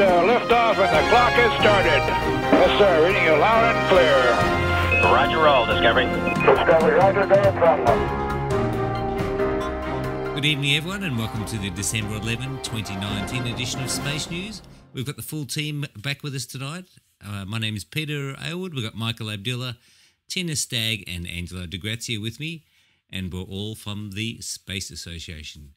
lift off and the clock has started. Yes, sir. Reading you loud and clear. Roger, roll, Discovery. Discovery, roger, go from. Good evening, everyone, and welcome to the December 11, 2019 edition of Space News. We've got the full team back with us tonight. My name is Peter Aylward. We've got Michael Abdullah, Tina Stagg and Angela DeGrazia with me, and we're all from the Space Association.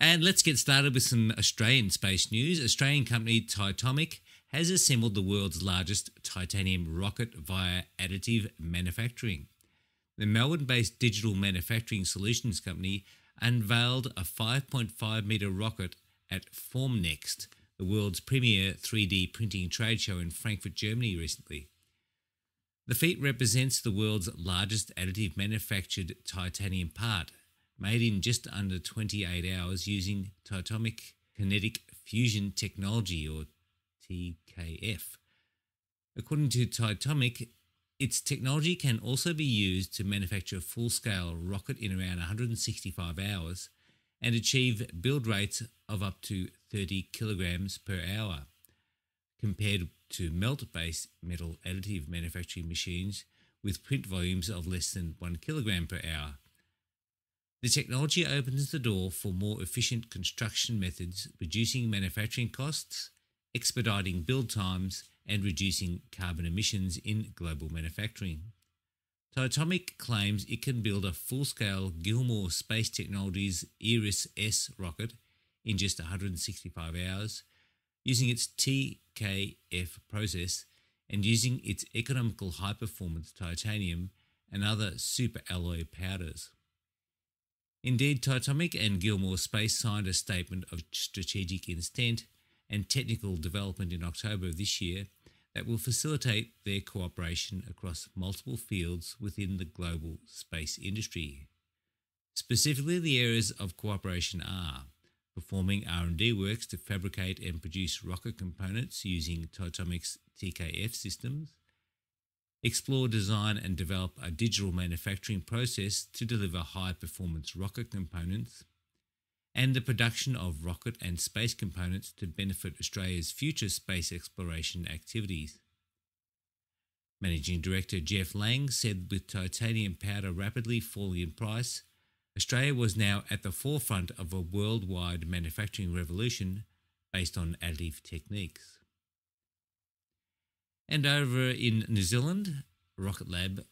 And let's get started with some Australian space news. Australian company Titomic has assembled the world's largest titanium rocket via additive manufacturing. The Melbourne-based digital manufacturing solutions company unveiled a 5.5 metre rocket at Formnext, the world's premier 3D printing trade show in Frankfurt, Germany recently. The feat represents the world's largest additive manufactured titanium part, made in just under 28 hours using Titomic Kinetic Fusion Technology, or TKF. According to Titomic, its technology can also be used to manufacture a full-scale rocket in around 165 hours and achieve build rates of up to 30 kilograms per hour, compared to melt-based metal additive manufacturing machines with print volumes of less than 1 kilogram per hour. The technology opens the door for more efficient construction methods, reducing manufacturing costs, expediting build times, and reducing carbon emissions in global manufacturing. Titomic claims it can build a full-scale Gilmour Space Technologies Iris-S rocket in just 165 hours, using its TKF process and using its economical high-performance titanium and other superalloy powders. Indeed, Titomic and Gilmour Space signed a statement of strategic intent and technical development in October of this year that will facilitate their cooperation across multiple fields within the global space industry. Specifically, the areas of cooperation are performing R&D works to fabricate and produce rocket components using Titomic's TKF systems, explore, design and develop a digital manufacturing process to deliver high-performance rocket components, and the production of rocket and space components to benefit Australia's future space exploration activities. Managing Director Jeff Lang said with titanium powder rapidly falling in price, Australia was now at the forefront of a worldwide manufacturing revolution based on additive techniques. And over in New Zealand, Rocket Lab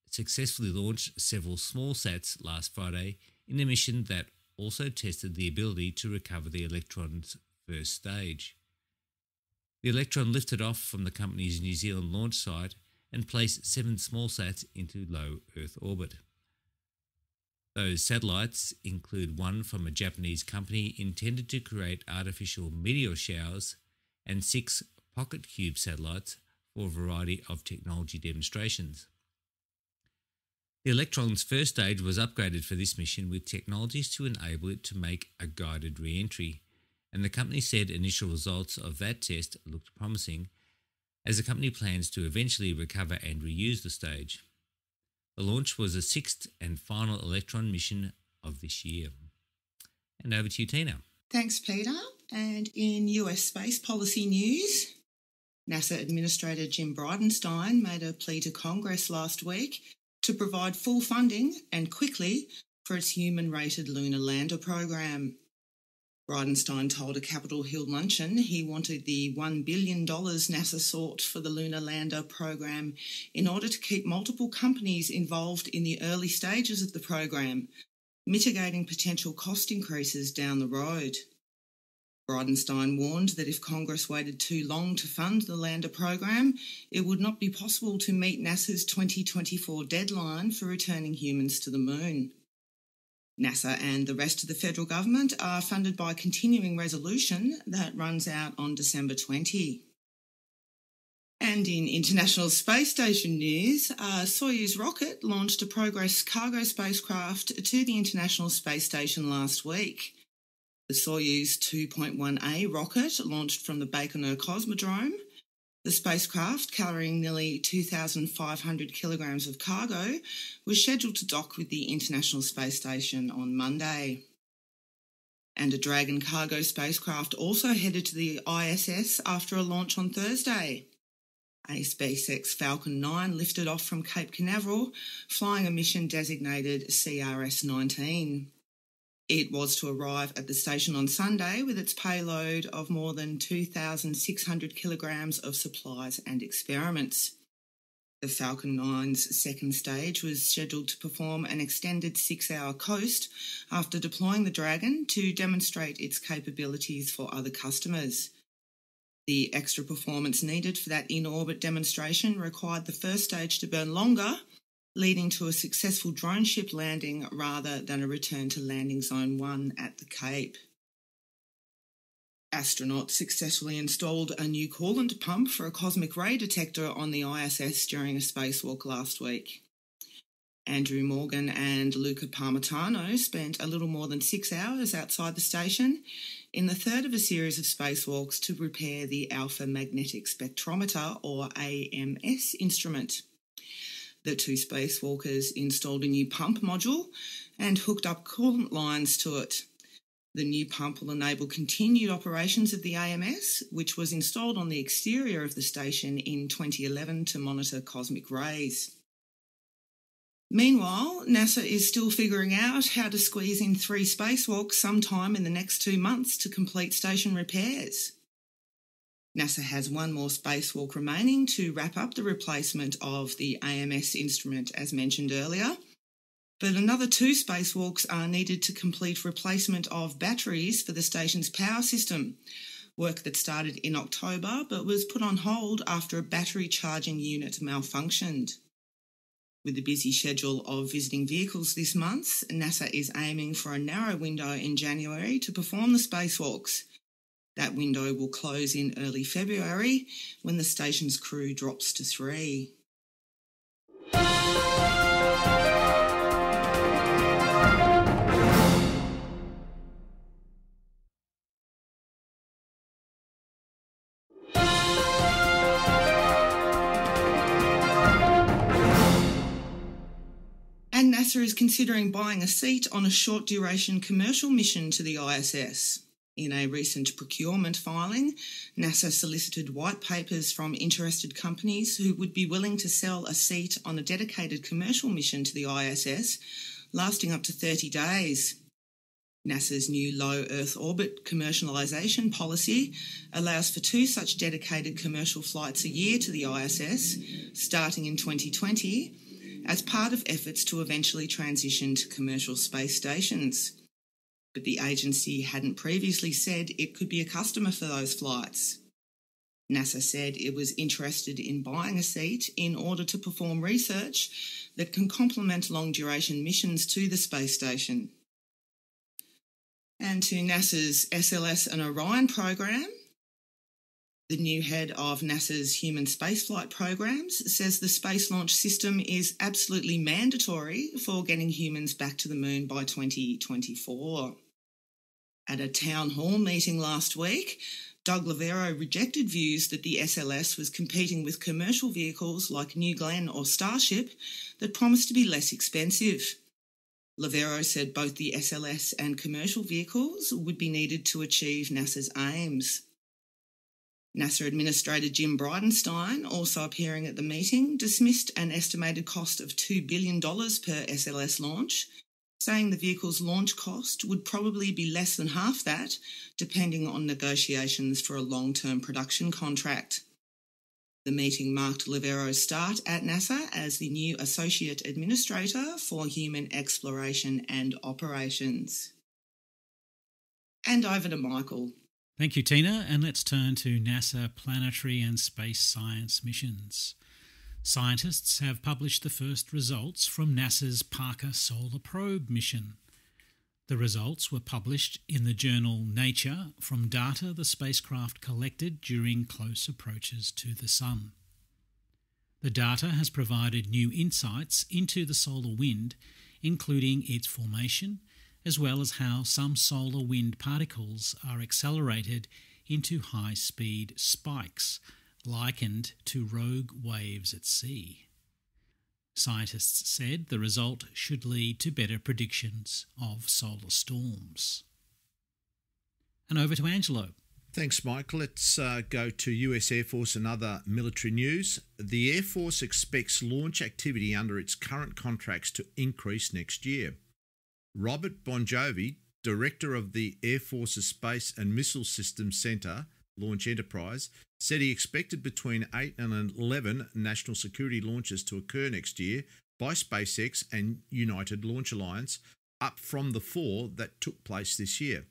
successfully launched several small sats last Friday in a mission that also tested the ability to recover the Electron's first stage. The Electron lifted off from the company's New Zealand launch site and placed 7 small sats into low Earth orbit. Those satellites include one from a Japanese company intended to create artificial meteor showers and 6 Pocket Cube satellites for a variety of technology demonstrations. The Electron's first stage was upgraded for this mission with technologies to enable it to make a guided re-entry, and the company said initial results of that test looked promising, as the company plans to eventually recover and reuse the stage. The launch was the 6th and final Electron mission of this year. And over to you, Tina. Thanks, Peter. And in US space policy news, NASA Administrator Jim Bridenstine made a plea to Congress last week to provide full funding and quickly for its human-rated lunar lander program. Bridenstine told a Capitol Hill luncheon he wanted the $1 billion NASA sought for the lunar lander program in order to keep multiple companies involved in the early stages of the program, mitigating potential cost increases down the road. Bridenstine warned that if Congress waited too long to fund the lander program, it would not be possible to meet NASA's 2024 deadline for returning humans to the moon. NASA and the rest of the federal government are funded by a continuing resolution that runs out on December 20. And in International Space Station news, a Soyuz rocket launched a Progress cargo spacecraft to the International Space Station last week. The Soyuz 2.1A rocket launched from the Baikonur Cosmodrome. The spacecraft, carrying nearly 2,500 kilograms of cargo, was scheduled to dock with the International Space Station on Monday. And a Dragon cargo spacecraft also headed to the ISS after a launch on Thursday. A SpaceX Falcon 9 lifted off from Cape Canaveral, flying a mission designated CRS-19. It was to arrive at the station on Sunday with its payload of more than 2,600 kilograms of supplies and experiments. The Falcon 9's second stage was scheduled to perform an extended 6-hour coast after deploying the Dragon to demonstrate its capabilities for other customers. The extra performance needed for that in-orbit demonstration required the first stage to burn longer, leading to a successful drone ship landing rather than a return to landing zone 1 at the Cape. Astronauts successfully installed a new coolant pump for a cosmic ray detector on the ISS during a spacewalk last week. Andrew Morgan and Luca Parmitano spent a little more than 6 hours outside the station in the third of a series of spacewalks to repair the Alpha Magnetic Spectrometer, or AMS, instrument. The two spacewalkers installed a new pump module and hooked up coolant lines to it. The new pump will enable continued operations of the AMS, which was installed on the exterior of the station in 2011 to monitor cosmic rays. Meanwhile, NASA is still figuring out how to squeeze in 3 spacewalks sometime in the next 2 months to complete station repairs. NASA has 1 more spacewalk remaining to wrap up the replacement of the AMS instrument, as mentioned earlier, but another 2 spacewalks are needed to complete replacement of batteries for the station's power system, work that started in October but was put on hold after a battery charging unit malfunctioned. With the busy schedule of visiting vehicles this month, NASA is aiming for a narrow window in January to perform the spacewalks. That window will close in early February when the station's crew drops to 3. And NASA is considering buying a seat on a short-duration commercial mission to the ISS. In a recent procurement filing, NASA solicited white papers from interested companies who would be willing to sell a seat on a dedicated commercial mission to the ISS, lasting up to 30 days. NASA's new low Earth orbit commercialisation policy allows for 2 such dedicated commercial flights a year to the ISS, starting in 2020, as part of efforts to eventually transition to commercial space stations. But the agency hadn't previously said it could be a customer for those flights. NASA said it was interested in buying a seat in order to perform research that can complement long-duration missions to the space station. And to NASA's SLS and Orion program, the new head of NASA's human spaceflight programs says the Space Launch System is absolutely mandatory for getting humans back to the moon by 2024. At a town hall meeting last week, Doug Lavero rejected views that the SLS was competing with commercial vehicles like New Glenn or Starship that promised to be less expensive. Lavero said both the SLS and commercial vehicles would be needed to achieve NASA's aims. NASA Administrator Jim Bridenstine, also appearing at the meeting, dismissed an estimated cost of $2 billion per SLS launch, saying the vehicle's launch cost would probably be less than half that, depending on negotiations for a long-term production contract. The meeting marked Lavero's start at NASA as the new Associate Administrator for Human Exploration and Operations. And over to Michael. Thank you, Tina, and let's turn to NASA planetary and space science missions. Scientists have published the first results from NASA's Parker Solar Probe mission. The results were published in the journal Nature from data the spacecraft collected during close approaches to the Sun. The data has provided new insights into the solar wind, including its formation, as well as how some solar wind particles are accelerated into high-speed spikes, likened to rogue waves at sea. Scientists said the result should lead to better predictions of solar storms. And over to Angelo. Thanks, Mike. Let's go to US Air Force and other military news. The Air Force expects launch activity under its current contracts to increase next year. Robert Bonjovi, Director of the Air Force's Space and Missile Systems Center, Launch Enterprise, said he expected between 8 and 11 national security launches to occur next year by SpaceX and United Launch Alliance, up from the 4 that took place this year.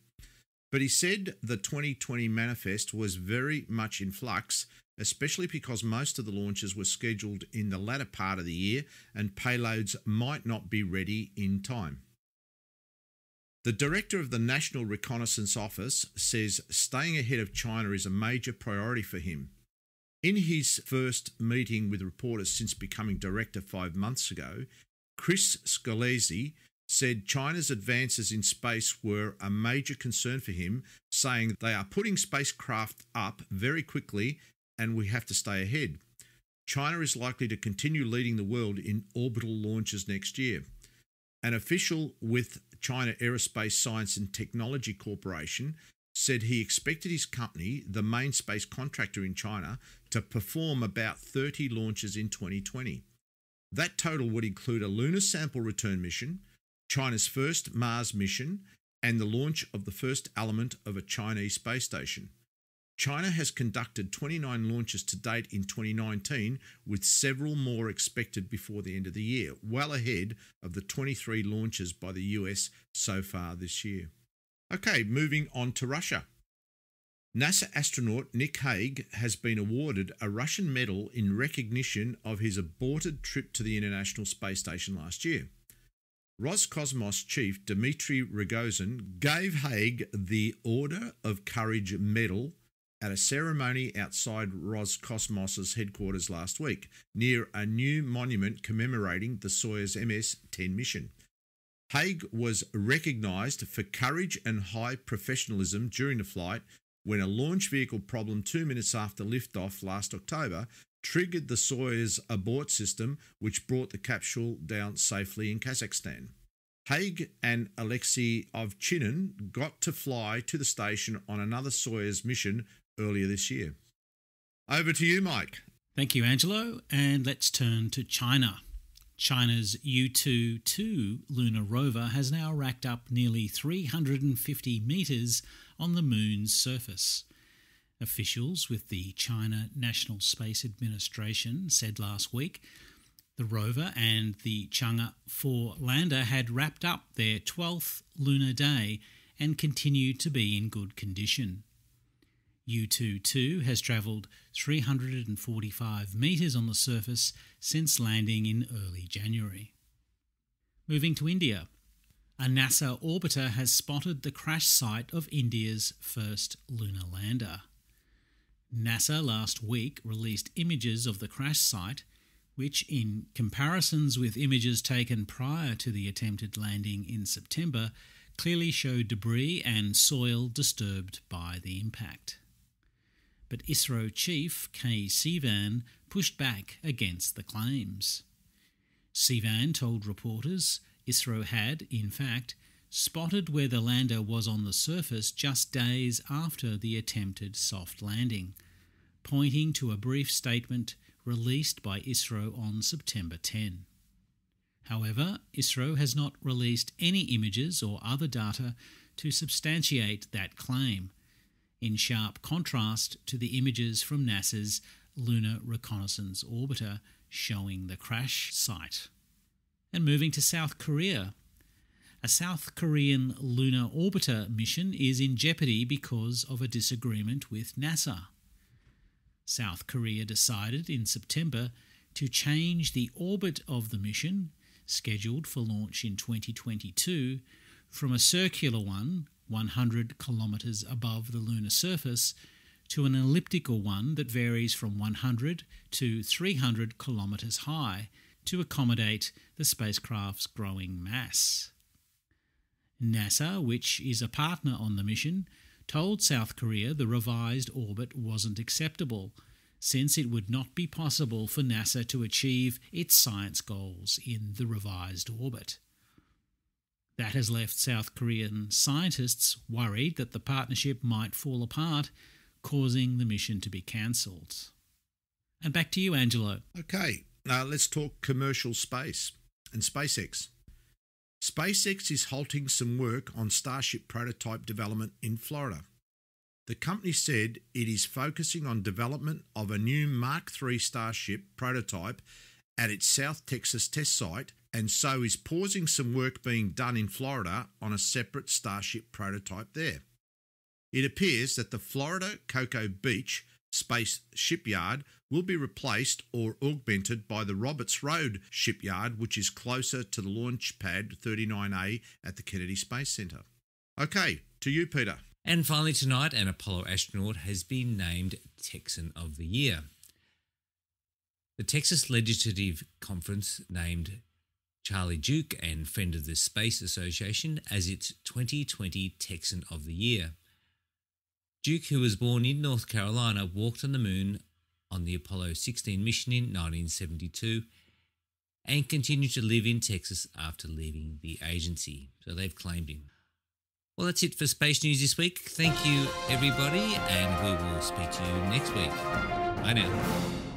But he said the 2020 manifest was very much in flux, especially because most of the launches were scheduled in the latter part of the year and payloads might not be ready in time. The director of the National Reconnaissance Office says staying ahead of China is a major priority for him. In his first meeting with reporters since becoming director 5 months ago, Chris Scalise said China's advances in space were a major concern for him, saying they are putting spacecraft up very quickly and we have to stay ahead. China is likely to continue leading the world in orbital launches next year. An official with China Aerospace Science and Technology Corporation said he expected his company, the main space contractor in China, to perform about 30 launches in 2020. That total would include a lunar sample return mission, China's first Mars mission, and the launch of the first element of a Chinese space station. China has conducted 29 launches to date in 2019, with several more expected before the end of the year, well ahead of the 23 launches by the US so far this year. Okay, moving on to Russia. NASA astronaut Nick Hague has been awarded a Russian medal in recognition of his aborted trip to the International Space Station last year. Roscosmos chief Dmitry Rogozin gave Hague the Order of Courage medal at a ceremony outside Roscosmos's headquarters last week, near a new monument commemorating the Soyuz MS-10 mission. Hague was recognised for courage and high professionalism during the flight when a launch vehicle problem 2 minutes after liftoff last October triggered the Soyuz abort system, which brought the capsule down safely in Kazakhstan. Hague and Alexei Ovchinin got to fly to the station on another Soyuz mission earlier this year. Over to you, Mike. Thank you, Angelo. And let's turn to China. China's Yutu-2 lunar rover has now racked up nearly 350 metres on the moon's surface. Officials with the China National Space Administration said last week the rover and the Chang'e 4 lander had wrapped up their 12th lunar day and continue to be in good condition. Yutu-2 has travelled 345 metres on the surface since landing in early January. Moving to India. A NASA orbiter has spotted the crash site of India's first lunar lander. NASA last week released images of the crash site, which, in comparisons with images taken prior to the attempted landing in September, clearly showed debris and soil disturbed by the impact. But ISRO chief K. Sivan pushed back against the claims. Sivan told reporters ISRO had, in fact, spotted where the lander was on the surface just days after the attempted soft landing, pointing to a brief statement released by ISRO on September 10. However, ISRO has not released any images or other data to substantiate that claim, in sharp contrast to the images from NASA's Lunar Reconnaissance Orbiter showing the crash site. And moving to South Korea. A South Korean lunar orbiter mission is in jeopardy because of a disagreement with NASA. South Korea decided in September to change the orbit of the mission, scheduled for launch in 2022, from a circular one 100 kilometres above the lunar surface to an elliptical one that varies from 100 to 300 kilometres high to accommodate the spacecraft's growing mass. NASA, which is a partner on the mission, told South Korea the revised orbit wasn't acceptable, since it would not be possible for NASA to achieve its science goals in the revised orbit. That has left South Korean scientists worried that the partnership might fall apart, causing the mission to be cancelled. And back to you, Angelo. Okay, let's talk commercial space and SpaceX. SpaceX is halting some work on Starship prototype development in Florida. The company said it is focusing on development of a new Mark III Starship prototype at its South Texas test site, and so is pausing some work being done in Florida on a separate Starship prototype there. It appears that the Florida Cocoa Beach Space Shipyard will be replaced or augmented by the Roberts Road Shipyard, which is closer to the Launch Pad 39A at the Kennedy Space Center. Okay, to you, Peter. And finally tonight, an Apollo astronaut has been named Texan of the Year. The Texas Legislative Conference named Charlie Duke and Friend of the Space Association as its 2020 Texan of the Year. Duke, who was born in North Carolina, walked on the moon on the Apollo 16 mission in 1972 and continued to live in Texas after leaving the agency. So they've claimed him. Well, that's it for Space News this week. Thank you, everybody, and we will speak to you next week. Bye now.